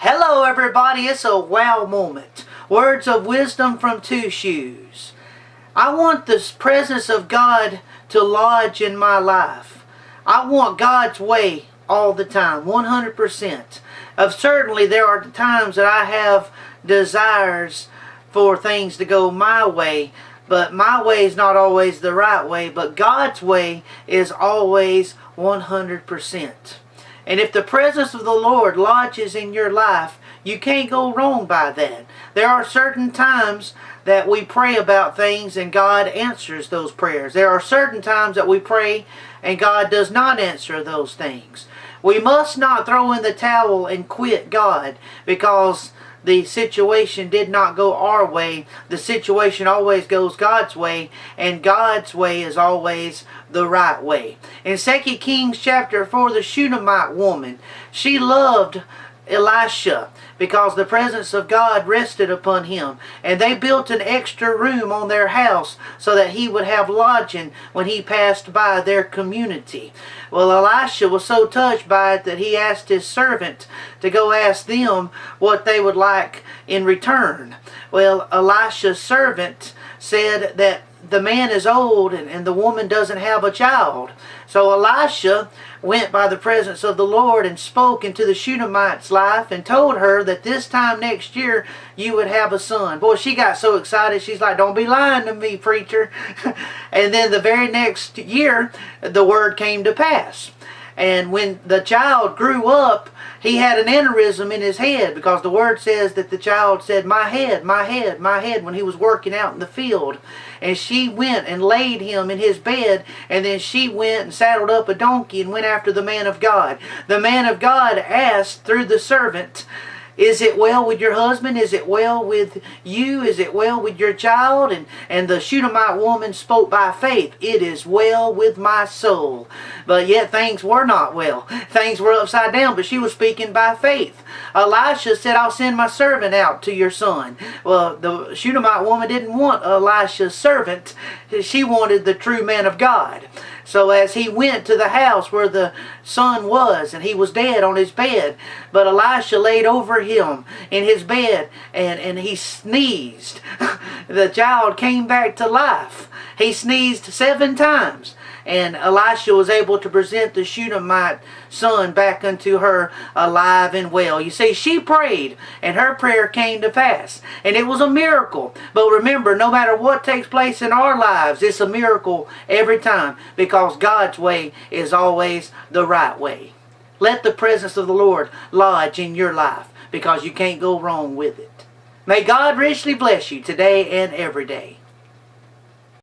Hello everybody, it's a wow moment. Words of wisdom from Two Shoes. I want the presence of God to lodge in my life. I want God's way all the time, 100%. Certainly there are times that I have desires for things to go my way, but my way is not always the right way, but God's way is always 100%. And if the presence of the Lord lodges in your life, you can't go wrong by that. There are certain times that we pray about things and God answers those prayers. There are certain times that we pray and God does not answer those things. We must not throw in the towel and quit God because the situation did not go our way. The situation always goes God's way, and God's way is always the right way. In 2 Kings chapter 4, the Shunammite woman, she loved Elisha because the presence of God rested upon him, and they built an extra room on their house so that he would have lodging when he passed by their community. Well, Elisha was so touched by it that he asked his servant to go ask them what they would like in return. Well, Elisha's servant said that the man is old and the woman doesn't have a child. So Elisha went by the presence of the Lord and spoke into the Shunammite's life and told her that this time next year you would have a son. Boy, she got so excited. She's like, "Don't be lying to me, preacher." And then the very next year, the word came to pass. And when the child grew up, he had an aneurysm in his head because the word says that the child said, "My head, my head, my head," when he was working out in the field. And she went and laid him in his bed, and then she went and saddled up a donkey and went after the man of God. The man of God asked through the servant, "Is it well with your husband? Is it well with you? Is it well with your child?" And the Shunammite woman spoke by faith, "It is well with my soul." But yet things were not well. Things were upside down, but she was speaking by faith. Elisha said, "I'll send my servant out to your son." Well, the Shunammite woman didn't want Elisha's servant. She wanted the true man of God. So as he went to the house where the son was, and he was dead on his bed, but Elisha laid over him in his bed, and he sneezed. The child came back to life. He sneezed 7 times. And Elisha was able to present the Shunammite son back unto her alive and well. You see, she prayed, and her prayer came to pass. And it was a miracle. But remember, no matter what takes place in our lives, it's a miracle every time, because God's way is always the right way. Let the presence of the Lord lodge in your life, because you can't go wrong with it. May God richly bless you today and every day.